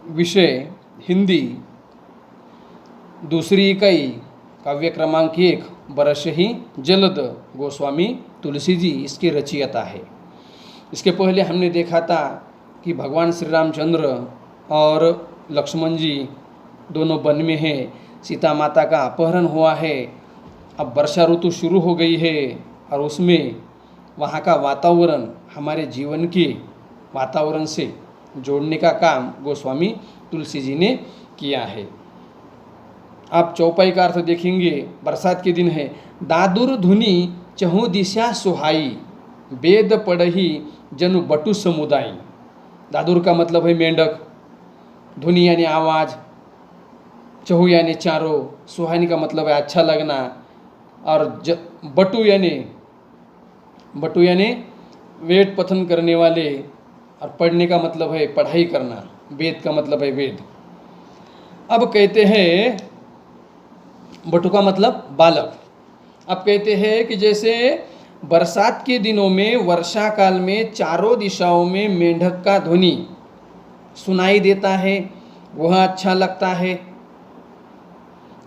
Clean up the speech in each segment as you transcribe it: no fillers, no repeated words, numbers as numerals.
विषय हिंदी, दूसरी इकाई, काव्य क्रमांक 1, बरस ही जलद, गोस्वामी तुलसी जी इसके रचयिता है। इसके पहले हमने देखा था कि भगवान श्री रामचंद्र और लक्ष्मण जी दोनों वन में हैं, सीता माता का अपहरण हुआ है, अब वर्षा ऋतु शुरू हो गई है और उसमें वहाँ का वातावरण हमारे जीवन के वातावरण से जोड़ने का काम गोस्वामी तुलसी जी ने किया है। आप चौपाई का अर्थ देखेंगे, बरसात के दिन है, दादुर धुनी चहु दिशा सुहाई, वेद पढ़ही जनु बटु समुदाय। दादुर का मतलब है मेंढक, धुनी यानी आवाज़, चहु यानी चारों, सुहानी का मतलब है अच्छा लगना, और बटु यानी वेद पठन करने वाले, और पढ़ने का मतलब है पढ़ाई करना, वेद का मतलब है वेद। अब कहते हैं बटु का मतलब बालक। अब कहते हैं कि जैसे बरसात के दिनों में, वर्षा काल में चारों दिशाओं में मेंढक का ध्वनि सुनाई देता है, वह अच्छा लगता है,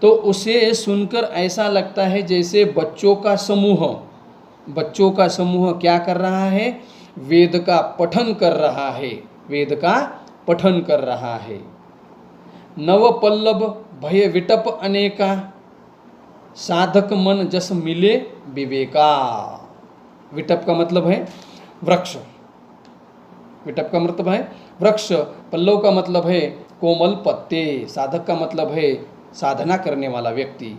तो उसे सुनकर ऐसा लगता है जैसे बच्चों का समूह क्या कर रहा है, वेद का पठन कर रहा है, वेद का पठन कर रहा है। नव पल्लव भय विटप अनेका, साधक मन जस मिले विवेका। विटप का मतलब है वृक्ष, विटप का मतलब है वृक्ष, पल्लव का मतलब है कोमल पत्ते, साधक का मतलब है साधना करने वाला व्यक्ति,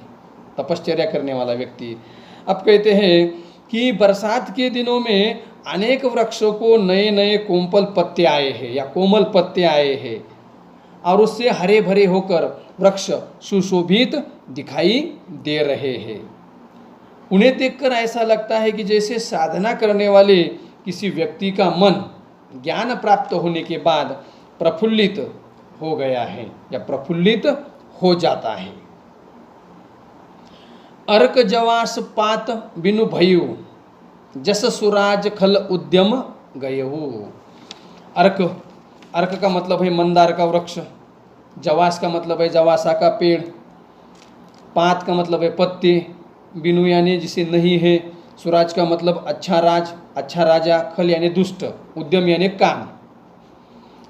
तपश्चर्या करने वाला व्यक्ति। अब कहते हैं कि बरसात के दिनों में अनेक वृक्षों को नए नए कोमल पत्ते आए हैं या कोमल पत्ते आए हैं, और उससे हरे भरे होकर वृक्ष सुशोभित दिखाई दे रहे हैं। उन्हें देखकर ऐसा लगता है कि जैसे साधना करने वाले किसी व्यक्ति का मन ज्ञान प्राप्त होने के बाद प्रफुल्लित हो गया है या प्रफुल्लित हो जाता है। अर्क जवास पात बिनु भयु, जस सुराज खल उद्यम गयहु। अर्क का मतलब है मंदार का वृक्ष, जवास का मतलब है जवासा का पेड़, पात का मतलब है पत्ते, बिनु यानी जिसे नहीं है, सुराज का मतलब अच्छा राजा, खल यानी दुष्ट, उद्यम यानी काम,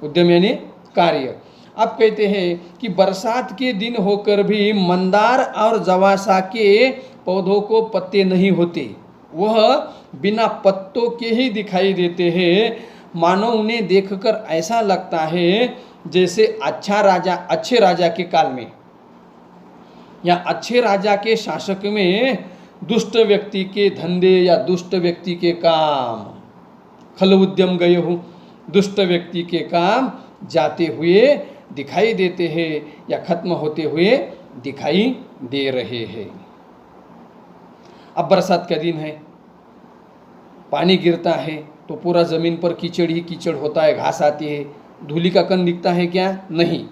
उद्यम यानी कार्य। अब कहते हैं कि बरसात के दिन होकर भी मंदार और जवासा के पौधों को पत्ते नहीं होते, वह बिना पत्तों के ही दिखाई देते हैं, मानो उन्हें देखकर ऐसा लगता है जैसे अच्छे राजा के काल में या अच्छे राजा के शासक में दुष्ट व्यक्ति के धंधे या दुष्ट व्यक्ति के काम, खल उद्यम गए हो, दुष्ट व्यक्ति के काम जाते हुए दिखाई देते हैं या खत्म होते हुए दिखाई दे रहे हैं। अब बरसात का दिन है, पानी गिरता है तो पूरा ज़मीन पर कीचड़ ही कीचड़ होता है, घास आती है, धूली का कण दिखता है क्या? नहीं।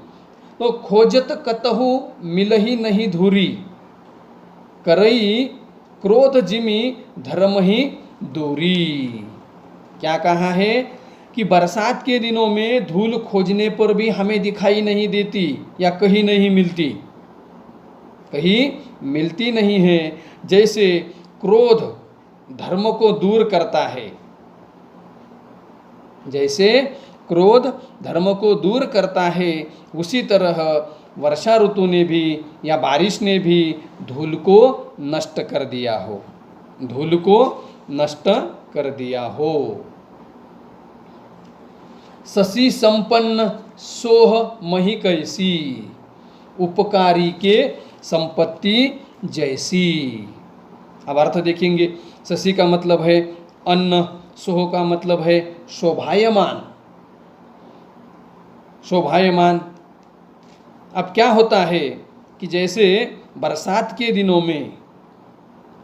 तो खोजत कतहु मिलही नहीं धूरी, करई क्रोध जिमी धर्म ही दूरी। क्या कहा है कि बरसात के दिनों में धूल खोजने पर भी हमें दिखाई नहीं देती या कहीं नहीं मिलती नहीं है। जैसे क्रोध धर्म को दूर करता है, जैसे क्रोध धर्म को दूर करता है, उसी तरह वर्षा ऋतु ने भी या बारिश ने भी धूल को नष्ट कर दिया हो, धूल को नष्ट कर दिया हो। शशि संपन्न सोह मही कैसी, उपकारी के संपत्ति जैसी। अब अर्थ देखेंगे, शशि का मतलब है अन्न, सोह का मतलब है शोभायमान। अब क्या होता है कि जैसे बरसात के दिनों में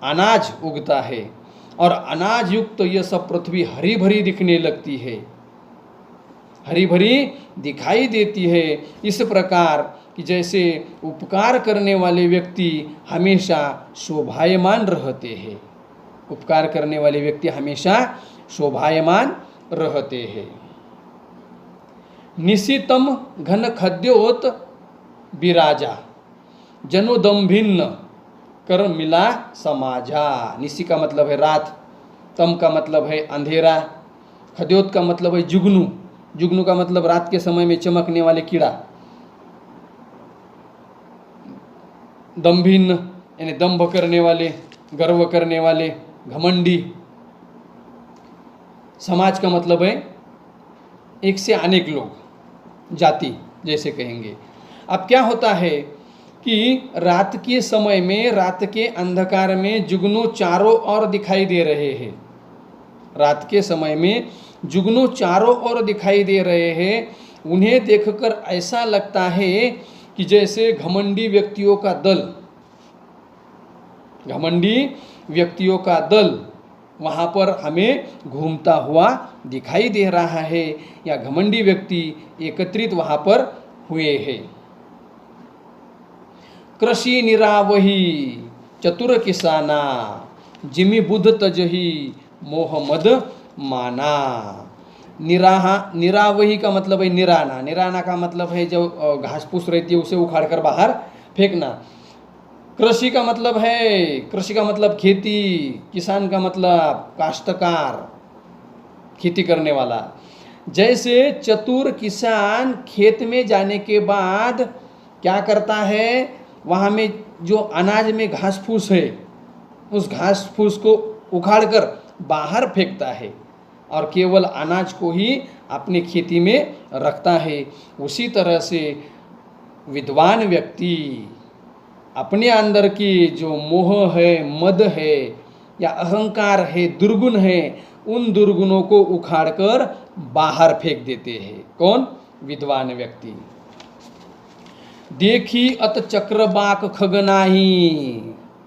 अनाज उगता है और अनाज युक्त यह सब पृथ्वी हरी भरी दिखने लगती है, हरी भरी दिखाई देती है। इस प्रकार कि जैसे उपकार करने वाले व्यक्ति हमेशा शोभायमान रहते हैं, उपकार करने वाले व्यक्ति हमेशा शोभायमान रहते हैं। निशितम घन खद्योत विराजा, जनोदम्भिन्न कर मिला समाजा। निशी का मतलब है रात, तम का मतलब है अंधेरा, खद्योत का मतलब है जुगनू, जुगनू का मतलब रात के समय में चमकने वाले कीड़ा, दम्भिन्न यानी दंभ करने वाले, गर्व करने वाले, घमंडी। समाज का मतलब है एक से अनेक लोग, जाति जैसे कहेंगे। अब क्या होता है कि रात के समय में, रात के अंधकार में जुगनू चारों ओर दिखाई दे रहे हैं। रात के समय में जुगनू चारों ओर दिखाई दे रहे हैं। उन्हें देखकर ऐसा लगता है कि जैसे घमंडी व्यक्तियों का दल, घमंडी व्यक्तियों का दल वहाँ पर हमें घूमता हुआ दिखाई दे रहा है, या घमंडी व्यक्ति एकत्रित वहाँ पर हुए हैं। कृषि निरावही चतुर किसाना, जिमि बुध तजही मोह मद माना। निराहा, निरावही का मतलब है निराना, निराना का मतलब है जो घास फूस रहती है उसे उखाड़ कर बाहर फेंकना। कृषि का मतलब है, कृषि का मतलब खेती, किसान का मतलब काश्तकार, खेती करने वाला। जैसे चतुर किसान खेत में जाने के बाद क्या करता है, वहाँ में जो अनाज में घास फूस है उस घास फूस को उखाड़कर बाहर फेंकता है और केवल अनाज को ही अपनी खेती में रखता है। उसी तरह से विद्वान व्यक्ति अपने अंदर की जो मोह है, मद है या अहंकार है, दुर्गुण है, उन दुर्गुणों को उखाड़कर बाहर फेंक देते हैं। कौन? विद्वान व्यक्ति। देखी अत चक्रबाक खगनाही,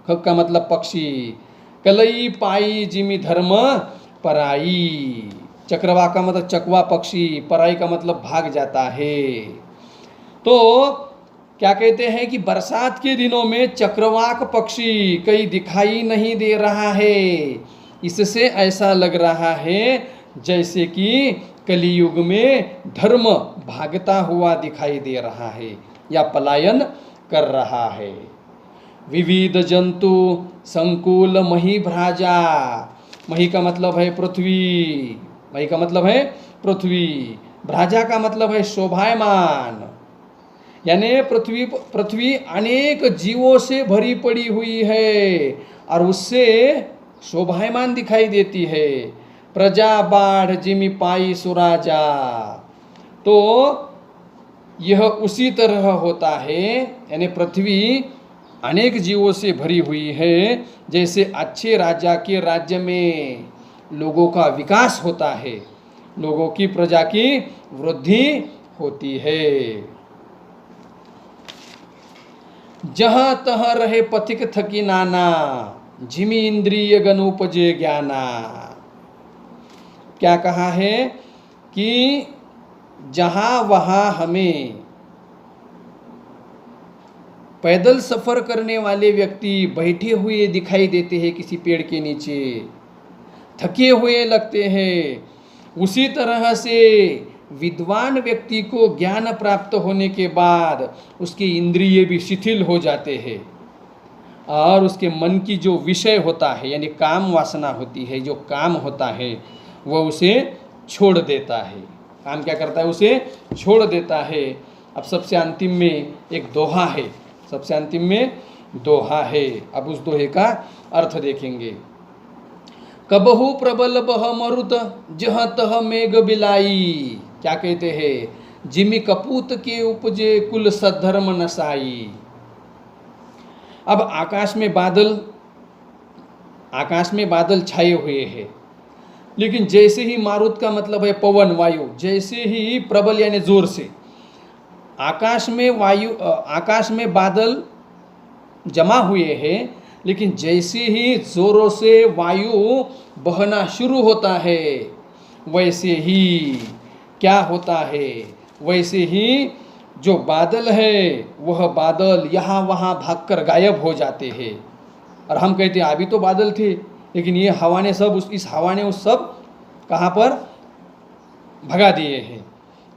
खग का मतलब पक्षी, कलई पाई जिमि धर्म पराई। चक्रवाक का मतलब चकवा पक्षी, पराई का मतलब भाग जाता है। तो क्या कहते हैं कि बरसात के दिनों में चक्रवाक पक्षी कहीं दिखाई नहीं दे रहा है। इससे ऐसा लग रहा है जैसे कि कलियुग में धर्म भागता हुआ दिखाई दे रहा है या पलायन कर रहा है। विविध जंतु संकुल मही भ्राजा, मही का मतलब है पृथ्वी, मही का मतलब है पृथ्वी, भ्राजा का मतलब है शोभायमान, यानी पृथ्वी अनेक जीवों से भरी पड़ी हुई है और उससे शोभायमान दिखाई देती है। प्रजा बाढ़ जिमि पाई सुराजा, तो यह उसी तरह होता है, यानी पृथ्वी अनेक जीवों से भरी हुई है जैसे अच्छे राजा के राज्य में लोगों का विकास होता है, लोगों की प्रजा की वृद्धि होती है। जहाँ तहाँ रहे पथिक थकी नाना, झिमी इंद्रिय गण उपजे ज्ञाना। क्या कहा है कि जहाँ वहाँ हमें पैदल सफ़र करने वाले व्यक्ति बैठे हुए दिखाई देते हैं किसी पेड़ के नीचे, थके हुए लगते हैं, उसी तरह से विद्वान व्यक्ति को ज्ञान प्राप्त होने के बाद उसके इंद्रिय भी शिथिल हो जाते हैं और उसके मन की जो विषय होता है यानी काम वासना होती है, जो काम होता है वह उसे छोड़ देता है। काम क्या करता है? उसे छोड़ देता है। अब सबसे अंतिम में एक दोहा है, सबसे अंतिम में दोहा है। अब उस दोहे का अर्थ देखेंगे। कबहु प्रबल बह मरुत जह तह मेघ बिलाई। क्या कहते हैं? जिमि कपूत के उपजे कुल सद्धर्म नसाई। अब आकाश में बादल छाए हुए हैं, लेकिन जैसे ही मारुत का मतलब है पवन, वायु, जैसे ही प्रबल यानी जोर से आकाश में बादल जमा हुए हैं, लेकिन जैसे ही जोरों से वायु बहना शुरू होता है वैसे ही क्या होता है, वैसे ही जो बादल है वह बादल यहाँ वहाँ भागकर गायब हो जाते हैं। और हम कहते हैं अभी तो बादल थे, लेकिन ये हवा ने सब इस हवा ने उस सब कहाँ पर भगा दिए हैं।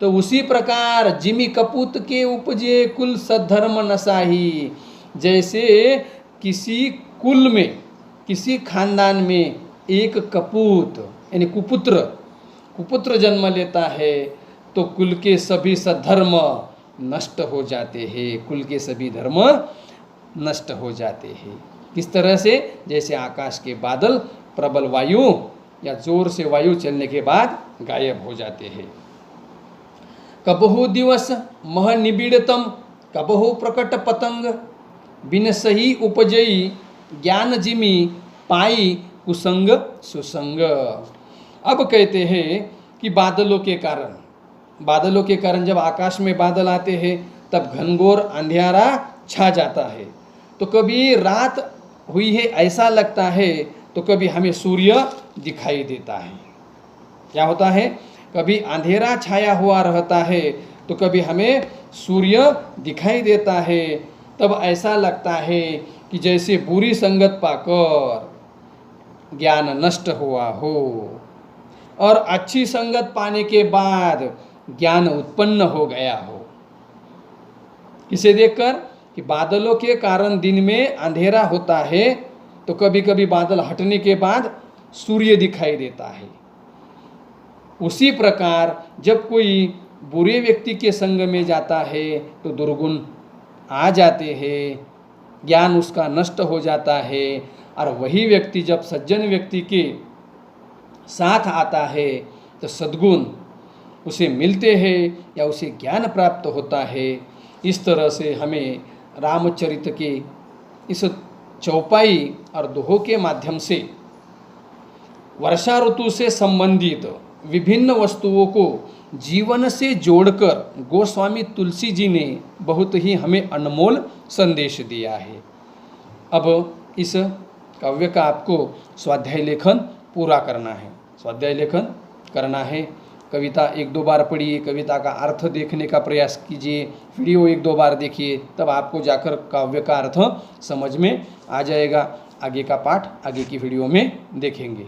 तो उसी प्रकार जिमि कपूत के उपजे कुल सद्धर्म नसाही, जैसे किसी कुल में, किसी खानदान में एक कपूत यानी कुपुत्र जन्म लेता है तो कुल के सभी सद्धर्म नष्ट हो जाते हैं, कुल के सभी धर्म नष्ट हो जाते हैं। किस तरह से? जैसे आकाश के बादल प्रबल वायु या जोर से वायु चलने के बाद गायब हो जाते हैं। कबहु दिवस मह निबिड़तम कबहु प्रकट पतंग, बिन सही उपजई ज्ञान जिमि पाई कुसंग सुसंग। अब कहते हैं कि बादलों के कारण जब आकाश में बादल आते हैं तब घनघोर अंधियारा छा जाता है, तो कभी रात हुई है ऐसा लगता है, तो कभी हमें सूर्य दिखाई देता है। क्या होता है? कभी अंधेरा छाया हुआ रहता है तो कभी हमें सूर्य दिखाई देता है। तब ऐसा लगता है कि जैसे बुरी संगत पाकर ज्ञान नष्ट हुआ हो और अच्छी संगत पाने के बाद ज्ञान उत्पन्न हो गया हो। इसे देखकर कि बादलों के कारण दिन में अंधेरा होता है तो कभी कभी बादल हटने के बाद सूर्य दिखाई देता है। उसी प्रकार जब कोई बुरे व्यक्ति के संग में जाता है तो दुर्गुण आ जाते हैं, ज्ञान उसका नष्ट हो जाता है। और वही व्यक्ति जब सज्जन व्यक्ति के साथ आता है तो सद्गुण उसे मिलते हैं या उसे ज्ञान प्राप्त होता है। इस तरह से हमें रामचरित के इस चौपाई और दोहों के माध्यम से वर्षा ऋतु से संबंधित विभिन्न वस्तुओं को जीवन से जोड़कर गोस्वामी तुलसी जी ने बहुत ही हमें अनमोल संदेश दिया है। अब इस काव्य का आपको स्वाध्याय लेखन पूरा करना है। स्वाध्याय लेखन करना है, कविता 1-2 बार पढ़िए, कविता का अर्थ देखने का प्रयास कीजिए, वीडियो 1-2 बार देखिए, तब आपको जाकर काव्य का अर्थ समझ में आ जाएगा। आगे का पाठ आगे की वीडियो में देखेंगे।